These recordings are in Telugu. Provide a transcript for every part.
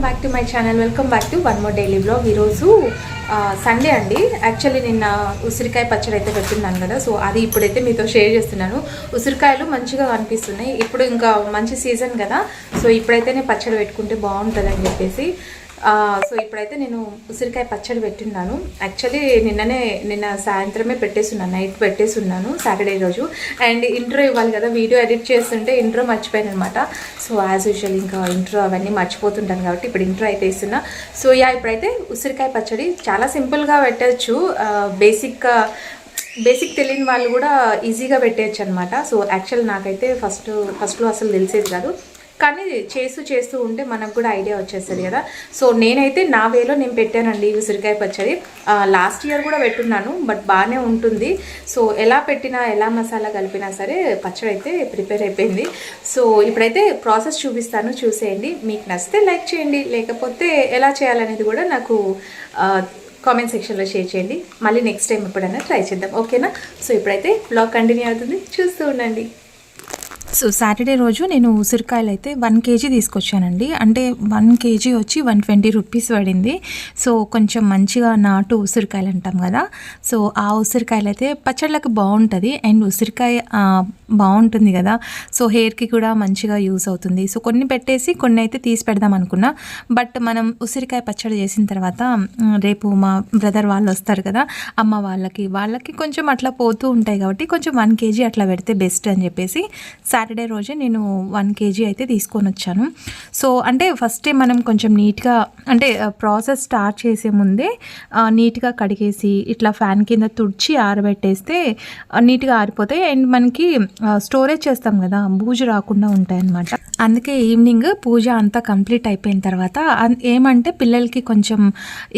Back to my channel. Welcome back to one more daily blog. ఈరోజు సండే అండి. యాక్చువల్లీ నిన్న ఉసిరికాయ పచ్చడి అయితే పెట్టున్నాను కదా, సో అది ఇప్పుడైతే మీతో షేర్ చేస్తున్నాను. ఉసిరికాయలు మంచిగా కనిపిస్తున్నాయి. ఇప్పుడు ఇంకా మంచి సీజన్ కదా, సో ఇప్పుడైతేనే పచ్చడి పెట్టుకుంటే బాగుంటుందని చెప్పేసి సో ఇప్పుడైతే నేను ఉసిరికాయ పచ్చడి పెట్టున్నాను. యాక్చువల్లీ నిన్న సాయంత్రమే పెట్టేస్తున్నాను, నైట్ పెట్టేస్తున్నాను సాటర్డే రోజు. అండ్ ఇంట్రో ఇవ్వాలి కదా, వీడియో ఎడిట్ చేస్తుంటే ఇంట్రో మర్చిపోయాను అనమాట. సో యాజ్ యూజువల్ ఇంకా ఇంట్రో అవన్నీ మర్చిపోతుంటాను కాబట్టి ఇప్పుడు ఇంట్రో అయితే ఇస్తున్నా. సో ఇప్పుడైతే ఉసిరికాయ పచ్చడి చాలా సింపుల్గా పెట్టచ్చు. బేసిక్ తెలియని వాళ్ళు కూడా ఈజీగా పెట్టేయచ్చు అనమాట. సో యాక్చువల్ నాకైతే ఫస్ట్లో అసలు తెలిసేది కాదు, కానీ చేస్తూ ఉంటే మనకు కూడా ఐడియా వచ్చేస్తుంది కదా. సో నేనైతే నా వేలో నేను పెట్టానండి ఉసిరికాయ పచ్చడి. లాస్ట్ ఇయర్ కూడా పెట్టున్నాను, బట్ బాగానే ఉంటుంది. సో ఎలా పెట్టినా, ఎలా మసాలా కలిపినా సరే పచ్చడి అయితే ప్రిపేర్ అయిపోయింది. సో ఇప్పుడైతే ప్రాసెస్ చూపిస్తాను, చూసేయండి. మీకు నచ్చితే లైక్ చేయండి, లేకపోతే ఎలా చేయాలనేది కూడా నాకు కామెంట్ సెక్షన్లో షేర్ చేయండి. మళ్ళీ నెక్స్ట్ టైం ఎప్పుడైనా ట్రై చేద్దాం, ఓకేనా? సో ఇప్పుడైతే బ్లాగ్ కంటిన్యూ అవుతుంది, చూస్తూ ఉండండి. సో సాటర్డే రోజు నేను ఉసిరికాయలు అయితే 1 kg తీసుకొచ్చానండి. అంటే 1 kg వచ్చి 120 రూపీస్ పడింది. సో కొంచెం మంచిగా నాటు ఉసిరికాయలు అంటాం కదా, సో ఆ ఉసిరికాయలు అయితే పచ్చళ్ళకి బాగుంటుంది. అండ్ ఉసిరికాయ బాగుంటుంది కదా, సో హెయిర్కి కూడా మంచిగా యూస్ అవుతుంది. సో కొన్ని పెట్టేసి కొన్ని అయితే తీసి పెడదాం అనుకున్నా, బట్ మనం ఉసిరికాయ పచ్చడి చేసిన తర్వాత రేపు మా బ్రదర్ వాళ్ళు వస్తారు కదా, అమ్మ వాళ్ళకి కొంచెం అట్లా పోతూ ఉంటాయి కాబట్టి కొంచెం 1 kg అట్లా పెడితే బెస్ట్ అని చెప్పేసి సాటర్డే రోజే నేను 1 kg అయితే తీసుకొని వచ్చాను. సో అంటే ఫస్టే మనం కొంచెం నీట్గా, అంటే ప్రాసెస్ స్టార్ట్ చేసే ముందే నీట్గా కడిగేసి ఇట్లా ఫ్యాన్ కింద తుడిచి ఆరబెట్టేస్తే నీట్గా ఆరిపోతాయి. అండ్ మనకి స్టోరేజ్ చేస్తాం కదా, బూజు రాకుండా ఉంటాయి అన్నమాట. అందుకే ఈవినింగ్ పూజ అంతా కంప్లీట్ అయిపోయిన తర్వాత ఏమంటే పిల్లలకి కొంచెం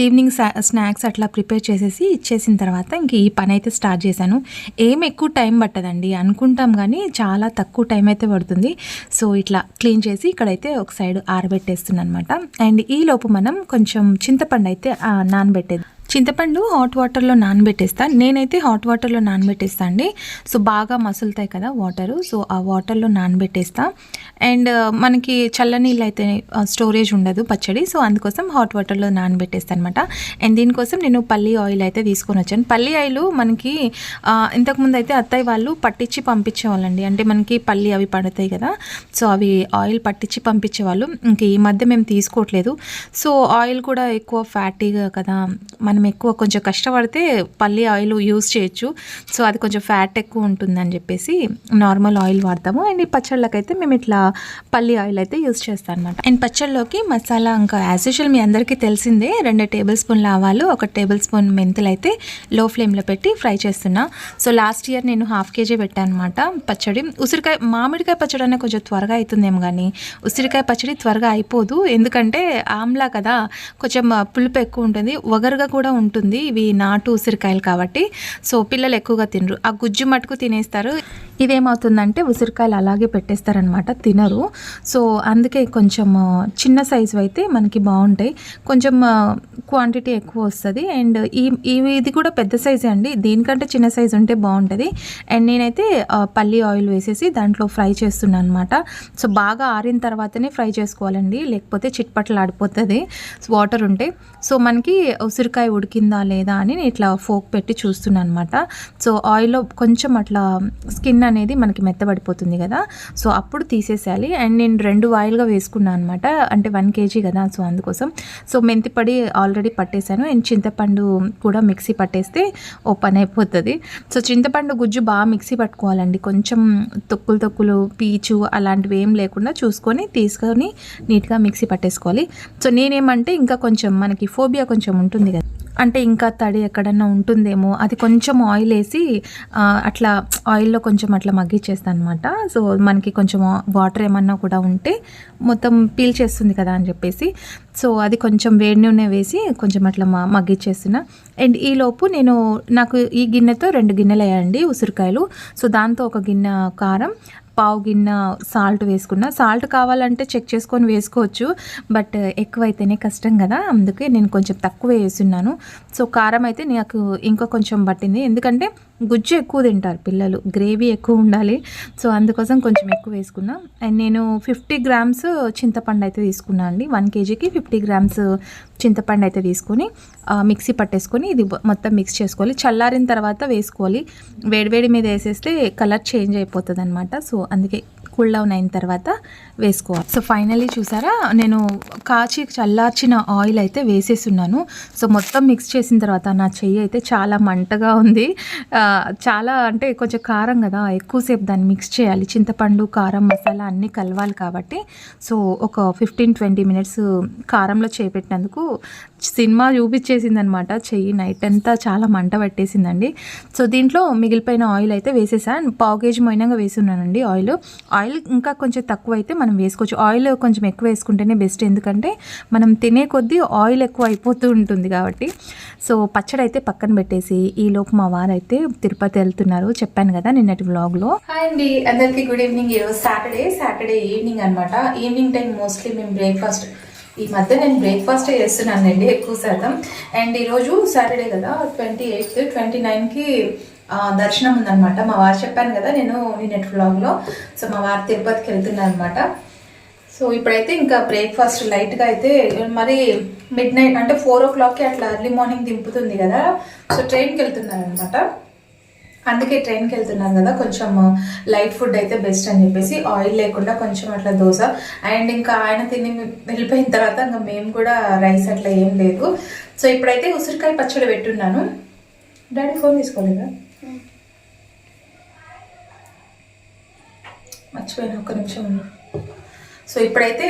ఈవినింగ్ స్నాక్స్ అట్లా ప్రిపేర్ చేసేసి ఇచ్చేసిన తర్వాత ఇంక ఈ పని అయితే స్టార్ట్ చేశాను. ఏం ఎక్కువ టైం పట్టదండి, అనుకుంటాం కానీ చాలా తక్కువ టైం అయితే పడుతుంది. సో ఇట్లా క్లీన్ చేసి ఇక్కడైతే ఒక సైడ్ ఆరబెట్టేస్తున్నాను అనమాట. అండ్ ఈ లోపు మనం కొంచెం చింతపండు అయితే నానబెట్టేది. చింతపండు హాట్ వాటర్లో నానబెట్టేస్తాను. నేనైతే హాట్ వాటర్లో నానబెట్టేస్తా అండి. సో బాగా మసులుతాయి కదా వాటరు, సో ఆ వాటర్లో నానబెట్టేస్తా. అండ్ మనకి చల్లనీళ్ళు అయితే స్టోరేజ్ ఉండదు పచ్చడి, సో అందుకోసం హాట్ వాటర్లో నానబెట్టేస్తాను అనమాట. అండ్ దీనికోసం నేను పల్లి ఆయిల్ అయితే తీసుకొని వచ్చాను. పల్లి ఆయిల్ మనకి ఇంతకుముందు అయితే అత్తయ్య వాళ్ళు పట్టించి పంపించేవాళ్ళండి. అంటే మనకి పల్లి అవి పడతాయి కదా, సో అవి ఆయిల్ పట్టించి పంపించేవాళ్ళు. ఇంక ఈ మధ్య మేము తీసుకోవట్లేదు. సో ఆయిల్ కూడా ఎక్కువ ఫ్యాటీగా కదా, మనం ఎక్కువ కొంచెం కష్టపడితే పల్లి ఆయిల్ యూజ్ చేయొచ్చు. సో అది కొంచెం ఫ్యాట్ ఎక్కువ ఉంటుందని చెప్పేసి నార్మల్ ఆయిల్ వాడతాము. అండ్ ఈ పచ్చళ్ళకైతే మేము ఇట్లా పల్లి ఆయిల్ అయితే యూజ్ చేస్తాం అనమాట. అండ్ పచ్చళ్ళలోకి మసాలా ఇంకా యాజ్ యూజువల్ మీ అందరికీ తెలిసిందే, 2 టేబుల్ స్పూన్ల ఆవాలు, 1 టేబుల్ స్పూన్ మెంతులు అయితే లో ఫ్లేమ్లో పెట్టి ఫ్రై చేస్తున్నా. సో లాస్ట్ ఇయర్ నేను 1/2 kg పెట్టాను అనమాట పచ్చడి. మామిడికాయ పచ్చడి అనే కొంచెం త్వరగా అవుతుందేమో, కానీ ఉసిరికాయ పచ్చడి త్వరగా అయిపోదు. ఎందుకంటే ఆమ్లా కదా, కొంచెం పులుపు ఎక్కువ ఉంటుంది, వగరుగా కూడా ఉంటుంది. ఇవి నాటు ఉసిరికాయలు కాబట్టి సో పిల్లలు ఎక్కువగా తినరు, ఆ గుజ్జు మటుకు తినేస్తారు. ఇదేమవుతుందంటే ఉసిరికాయలు అలాగే పెట్టేస్తారనమాట, తినరు. సో అందుకే కొంచెం చిన్న సైజు అయితే మనకి బాగుంటాయి, కొంచెం క్వాంటిటీ ఎక్కువ వస్తుంది. అండ్ ఇది కూడా పెద్ద సైజే అండి, దీనికంటే చిన్న సైజు ఉంటే బాగుంటుంది. అండ్ నేనైతే పల్లి ఆయిల్ వేసేసి దాంట్లో ఫ్రై చేస్తున్నాను అనమాట. సో బాగా ఆరిన తర్వాతనే ఫ్రై చేసుకోవాలండి, లేకపోతే చిట్పట్లు ఆడిపోతుంది వాటర్ ఉంటే. సో మనకి ఉసిరికాయ ఉడికిందా లేదా అని నేను ఇట్లా ఫోక్ పెట్టి చూస్తున్నాను అనమాట. సో ఆయిల్లో కొంచెం అట్లా స్కిన్ అనేది మనకి మెత్తబడిపోతుంది కదా, సో అప్పుడు తీసేసేయాలి. అండ్ నేను 2 వాయిల్గా వేసుకున్నాను అనమాట, అంటే 1 kg కదా, సో అందుకోసం. సో మెంతిపొడి ఆల్రెడీ పట్టేశాను. అండ్ చింతపండు కూడా మిక్సీ పట్టేస్తే ఓ పని అయిపోతుంది. సో చింతపండు గుజ్జు బాగా మిక్సీ పట్టుకోవాలండి, కొంచెం తొక్కులు పీచు అలాంటివి ఏం లేకుండా చూసుకొని తీసుకొని నీట్గా మిక్సీ పట్టేసుకోవాలి. సో నేనేమంటే ఇంకా కొంచెం మనకి ఫోబియా కొంచెం ఉంటుంది కదా, అంటే ఇంకా తడి ఎక్కడన్నా ఉంటుందేమో, అది కొంచెం ఆయిల్ వేసి అట్లా ఆయిల్లో కొంచెం అట్లా మగ్గిచ్చేస్తాను అనమాట. సో మనకి కొంచెం వాటర్ ఏమన్నా కూడా ఉంటే మొత్తం పీల్ చేస్తుంది కదా అని చెప్పేసి, సో అది కొంచెం వేడి నూనె వేసి కొంచెం అట్లా మగ్గిచ్చేస్తున్నా. అండ్ ఈలోపు నాకు ఈ గిన్నెతో 2 గిన్నెలు అయ్యాయండి ఉసిరికాయలు. సో దాంతో 1 గిన్నె కారం, పావు గిన్నె సాల్ట్ వేసుకున్నా. సాల్ట్ కావాలంటే చెక్ చేసుకొని వేసుకోవచ్చు, బట్ ఎక్కువైతేనే కష్టం కదా, అందుకే నేను కొంచెం తక్కువ వేస్తున్నాను. సో కారం అయితే నాకు ఇంకా కొంచెం పట్టింది, ఎందుకంటే గుజ్జు ఎక్కువ తింటారు పిల్లలు, గ్రేవీ ఎక్కువ ఉండాలి. సో అందుకోసం కొంచెం ఎక్కువ వేసుకున్నా. అండ్ నేను 50 గ్రామ్స్ చింతపండు అయితే తీసుకున్నాను అండి. 1 kgకి 50 గ్రామ్స్ చింతపండు అయితే తీసుకొని మిక్సీ పట్టేసుకొని ఇది మొత్తం మిక్స్ చేసుకోవాలి. చల్లారిన తర్వాత వేసుకోవాలి, వేడివేడి మీద వేసేస్తే కలర్ చేంజ్ అయిపోతుంది అనమాట. సో అందుకే కూల్ డౌన్ అయిన తర్వాత వేసుకోవాలి. సో ఫైనల్లీ చూసారా, నేను కాచి చల్లార్చిన ఆయిల్ అయితే వేసేస్తున్నాను. సో మొత్తం మిక్స్ చేసిన తర్వాత నా చెయ్యి అయితే చాలా మంటగా ఉంది. చాలా అంటే కొంచెం కారం కదా, ఎక్కువసేపు దాన్ని మిక్స్ చేయాలి, చింతపండు కారం మసాలా అన్నీ కలవాలి కాబట్టి. సో ఒక 15-20 మినిట్స్ కారంలో చేపెట్టినందుకు సినిమా చూపించేసింది అనమాట. చెయ్యి నైట్ అంతా చాలా మంట పట్టేసిందండి. సో దీంట్లో మిగిలిపోయిన ఆయిల్ అయితే వేసేసాను, పావు కేజీ మొయినంగా వేసున్నానండి. ఆయిల్ ఇంకా కొంచెం తక్కువ అయితే మనం వేసుకోవచ్చు. ఆయిల్ కొంచెం ఎక్కువ వేసుకుంటేనే బెస్ట్, ఎందుకంటే మనం తినే కొద్దీ ఆయిల్ ఎక్కువ అయిపోతూ ఉంటుంది కాబట్టి. సో పచ్చడి అయితే పక్కన పెట్టేసి ఈలోపు మా వారు అయితే తిరుపతి వెళ్తున్నారు, చెప్పాను కదా నిన్నటి వ్లాగ్లో. హాయ్ అండి అందరికీ, గుడ్ ఈవినింగ్. ఈరోజు సాటర్డే ఈవినింగ్ అనమాట. ఈవినింగ్ టైం మోస్ట్లీ మేము బ్రేక్ఫాస్ట్, ఈ మధ్య నేను బ్రేక్ఫాస్ట్ చేస్తున్నానండి ఎక్కువ శాతం. అండ్ ఈరోజు సాటర్డే కదా, 28th 29కి దర్శనం ఉందన్నమాట. మా వారు చెప్పాను కదా నేను నిన్నటి వ్లాగ్లో. సో మా వారు తిరుపతికి వెళ్తున్నారు అనమాట. సో ఇప్పుడైతే ఇంకా బ్రేక్ఫాస్ట్ లైట్గా అయితే, మరి మిడ్ నైట్ అంటే 4 o'clockకి అట్లా ఎర్లీ మార్నింగ్ దింపుతుంది కదా. సో ట్రైన్కి వెళ్తున్నారు అనమాట, అందుకే ట్రైన్కి వెళ్తున్నాను కదా, కొంచెం లైట్ ఫుడ్ అయితే బెస్ట్ అని చెప్పేసి ఆయిల్ లేకుండా కొంచెం అట్లా దోశ. అండ్ ఇంకా ఆయన తిని వెళ్ళిపోయిన తర్వాత ఇంకా మేము కూడా రైస్ అట్లా ఏం లేదు. సో ఇప్పుడైతే ఉసిరికాయ పచ్చడి పెట్టున్నాను. డాడీ ఫోన్ తీసుకోలేదా? మర్చిపోయినా, ఒక్క నిమిషం ఉంది. సో ఇప్పుడైతే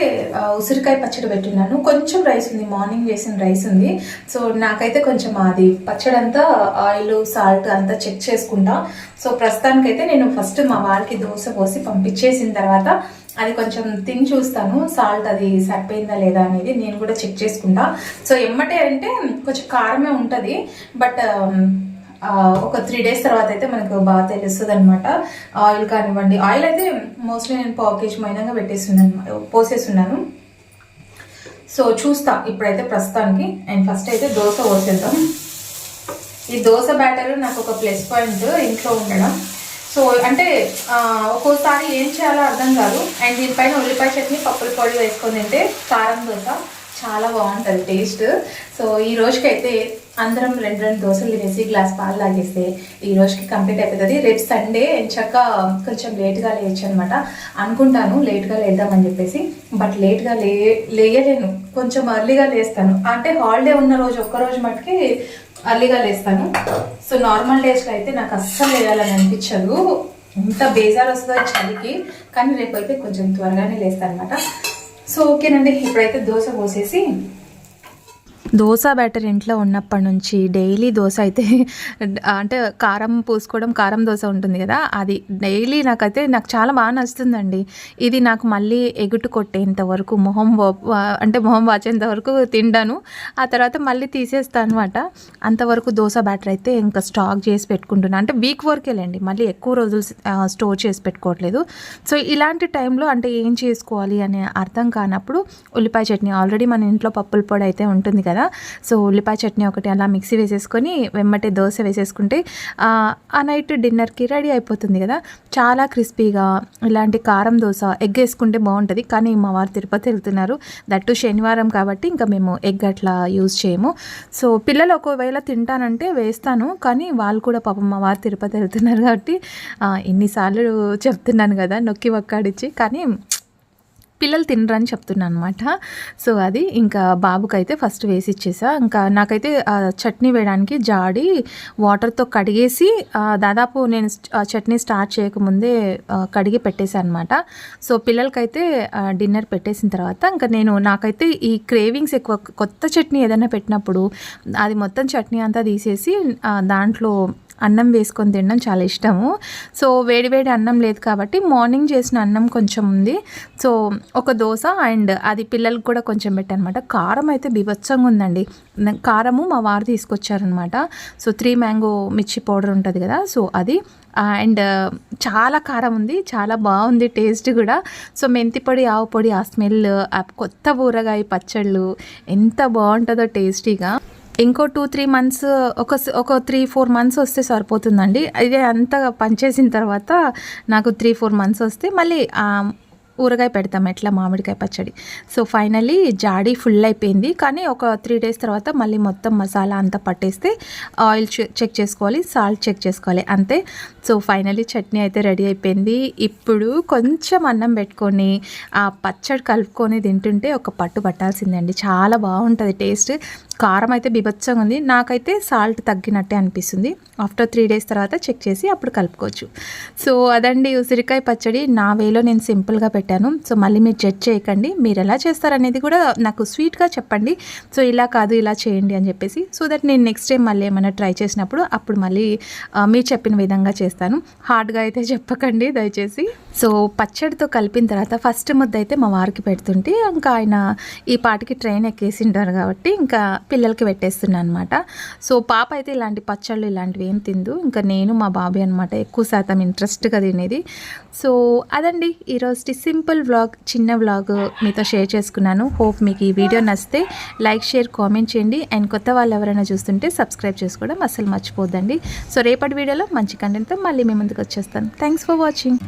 ఉసిరికాయ పచ్చడి పెట్టున్నాను. కొంచెం రైస్ ఉంది, మార్నింగ్ చేసిన రైస్ ఉంది. సో నాకైతే కొంచెం అది పచ్చడి అంతా ఆయిల్ సాల్ట్ అంతా చెక్ చేసుకుంటా. సో ప్రస్తుతానికైతే నేను ఫస్ట్ మా వారికి దోశ పోసి పంపించేసిన తర్వాత అది కొంచెం తిని చూస్తాను, సాల్ట్ అది సరిపోయిందా లేదా అనేది నేను కూడా చెక్ చేసుకుంటా. సో ఎమ్మటే అంటే కొంచెం కారమే ఉంటుంది, బట్ ఒక 3 days తర్వాత అయితే మనకు బాగా తెలుస్తుంది అనమాట. ఆయిల్ కానివ్వండి, ఆయిల్ అయితే మోస్ట్లీ నేను పావు కేజీ మైనంగా పోసేస్తున్నాను. సో చూస్తా ఇప్పుడైతే ప్రస్తుతానికి. అండ్ ఫస్ట్ అయితే దోశ పోసేద్దాం. ఈ దోశ బ్యాటర్ నాకు ఒక ప్లస్ పాయింట్ ఇంట్లో ఉండడం. సో అంటే ఒక్కోసారి ఏం చేయాలో అర్థం కాదు. అండ్ దీనిపైన ఉల్లిపాయ చట్నీ పప్పుల పొడి వేసుకొని తింటే కారం దోశ చాలా బాగుంటుంది టేస్ట్. సో ఈ రోజుకైతే అందరం 2 దోశలు తినేసి గ్లాస్ పాలు తాగేస్తే ఈ రోజుకి కంప్లీట్ అయిపోతుంది. రేపు సండే ఎంచక్క కొంచెం లేట్గా లేయచ్చు అనమాట అనుకుంటాను, లేట్గా లేద్దామని చెప్పేసి. బట్ లేట్గా లేయలేను, కొంచెం అర్లీగా లేస్తాను. అంటే హాలిడే ఉన్న రోజు ఒక్కరోజు మటుకి అర్లీగా లేస్తాను. సో నార్మల్ డేస్లో అయితే నాకు అస్సలు లేయాలని అనిపించదు, ఇంత బేజారు వస్తుందో చలికి. కానీ రేపు అయితే కొంచెం త్వరగానే లేస్తాను అనమాట. సో ఓకేనండి, ఇప్పుడైతే దోశ పోసేసి. దోశ బ్యాటర్ ఇంట్లో ఉన్నప్పటి నుంచి డైలీ దోశ అయితే అంటే కారం పూసుకోవడం, కారం దోశ ఉంటుంది కదా, అది డైలీ నాకు చాలా బాగా నచ్చుతుందండి. ఇది నాకు మళ్ళీ ఎగుటు కొట్టేంత వరకు, మొహం వాచేంత వరకు తింటాను, ఆ తర్వాత మళ్ళీ తీసేస్తాను అనమాట. అంతవరకు దోశ బ్యాటర్ అయితే ఇంకా స్టాక్ చేసి పెట్టుకుంటున్నాను. అంటే వీక్ వరకేలేండి, మళ్ళీ ఎక్కువ రోజులు స్టోర్ చేసి పెట్టుకోవట్లేదు. సో ఇలాంటి టైంలో అంటే ఏం చేసుకోవాలి అనే అర్థం కానప్పుడు ఉల్లిపాయ చట్నీ, ఆల్రెడీ మన ఇంట్లో పప్పుల పొడి అయితే ఉంటుంది కదా, సో ఉల్లిపాయ చట్నీ ఒకటి అలా మిక్సీ వేసేసుకొని వెమ్మటే దోశ వేసేసుకుంటే ఆ నైట్ డిన్నర్కి రెడీ అయిపోతుంది కదా. చాలా క్రిస్పీగా ఇలాంటి కారం దోశ ఎగ్ వేసుకుంటే బాగుంటుంది. కానీ మా వారు తిరుపతి వెళ్తున్నారు, దట్టు శనివారం కాబట్టి ఇంకా మేము ఎగ్ అట్లా యూజ్ చేయము. సో పిల్లలు ఒకవేళ తింటానంటే వేస్తాను, కానీ వాళ్ళు కూడా పాపం మా వారు తిరుపతి వెళ్తున్నారు కాబట్టి ఎన్నిసార్లు చెప్తున్నాను కదా నొక్కి ఒక్కాడిచ్చి, కానీ పిల్లలు తినరని చెప్తున్నాను అనమాట. సో అది ఇంకా బాబుకైతే ఫస్ట్ వేసి ఇచ్చేసా. ఇంకా నాకైతే చట్నీ వేయడానికి జాడి వాటర్తో కడిగేసి దాదాపు నేను చట్నీ స్టార్ట్ చేయకముందే కడిగి పెట్టేశాను అనమాట. సో పిల్లలకైతే డిన్నర్ పెట్టేసిన తర్వాత ఇంకా నాకైతే ఈ క్రేవింగ్స్ ఎక్కువ. కొత్త చట్నీ ఏదైనా పెట్టినప్పుడు అది మొత్తం చట్నీ అంతా తీసేసి దాంట్లో అన్నం వేసుకొని తినడం చాలా ఇష్టము. సో వేడివేడి అన్నం లేదు కాబట్టి మార్నింగ్ చేసిన అన్నం కొంచెం ఉంది. సో ఒక దోశ అండ్ అది పిల్లలకు కూడా కొంచెం పెట్టానమాట. కారం అయితే బీభత్సంగా ఉందండి. కారము మా వారు తీసుకొచ్చారనమాట. సో 3 మ్యాంగో మిర్చి పౌడర్ ఉంటుంది కదా, సో అది అండ్ చాలా కారం ఉంది, చాలా బాగుంది టేస్ట్ కూడా. సో మెంతి పొడి, ఆవు పొడి, ఆ స్మెల్, ఆ కొత్త ఊరగాయ పచ్చళ్ళు ఎంత బాగుంటుందో టేస్టీగా. ఇంకో 2-3 మంత్స్, ఒక 3-4 మంత్స్ వస్తే సరిపోతుందండి. ఇదే అంతా పనిచేసిన తర్వాత నాకు 3-4 మంత్స్ వస్తే మళ్ళీ ఊరగాయ పెడతాం, ఎట్లా మామిడికాయ పచ్చడి. సో ఫైనల్లీ జాడీ ఫుల్ అయిపోయింది, కానీ ఒక 3 డేస్ తర్వాత మళ్ళీ మొత్తం మసాలా అంతా పట్టేస్తే ఆయిల్ చెక్ చేసుకోవాలి, సాల్ట్ చెక్ చేసుకోవాలి, అంతే. సో ఫైనల్లీ చట్నీ అయితే రెడీ అయిపోయింది. ఇప్పుడు కొంచెం అన్నం పెట్టుకొని ఆ పచ్చడి కలుపుకొని తింటుంటే ఒక పట్టు పట్టాల్సిందండి. చాలా బాగుంటుంది టేస్ట్. కారం అయితే బీభత్సంగా ఉంది. నాకైతే సాల్ట్ తగ్గినట్టే అనిపిస్తుంది. ఆఫ్టర్ 3 డేస్ తర్వాత చెక్ చేసి అప్పుడు కలుపుకోవచ్చు. సో అదండి ఉసిరికాయ పచ్చడి. నా వేలో నేను సింపుల్గా పెట్టాను. సో మళ్ళీ మీరు జడ్జ్ చేయకండి, మీరు ఎలా చేస్తారనేది కూడా నాకు స్వీట్గా చెప్పండి. సో ఇలా కాదు ఇలా చేయండి అని చెప్పేసి, సో దట్ నేను నెక్స్ట్ టైం మళ్ళీ ఏమైనా ట్రై చేసినప్పుడు అప్పుడు మళ్ళీ మీరు చెప్పిన విధంగా చేస్తాను. హార్డ్గా అయితే చెప్పకండి దయచేసి. సో పచ్చడితో కలిపిన తర్వాత ఫస్ట్ ముద్ద అయితే మా వారికి పెడుతుంటే ఇంకా ఆయన ఈ పాటికి ట్రైన్ ఎక్కేసింటారు కాబట్టి ఇంకా పిల్లలకి పెట్టేస్తున్నాను అనమాట. సో పాప అయితే ఇలాంటి పచ్చళ్ళు ఇలాంటివి ఏం తిందు, ఇంకా నేను మా బాబీ అనమాట ఎక్కువ శాతం ఇంట్రెస్ట్గా తినేది. సో అదండి ఈరోజు సింపుల్ వ్లాగ్, చిన్న వ్లాగ్ మీతో షేర్ చేసుకున్నాను. హోప్ మీకు ఈ వీడియో నచ్చితే లైక్, షేర్, కామెంట్ చేయండి. అండ్ కొత్త వాళ్ళు ఎవరైనా చూస్తుంటే సబ్స్క్రైబ్ చేసుకోవడం అస్సలు మర్చిపోద్దండి. సో రేపటి వీడియోలో మంచి కంటెంట్తో మళ్ళీ మీ ముందుకు వచ్చేస్తాను. Thanks for watching.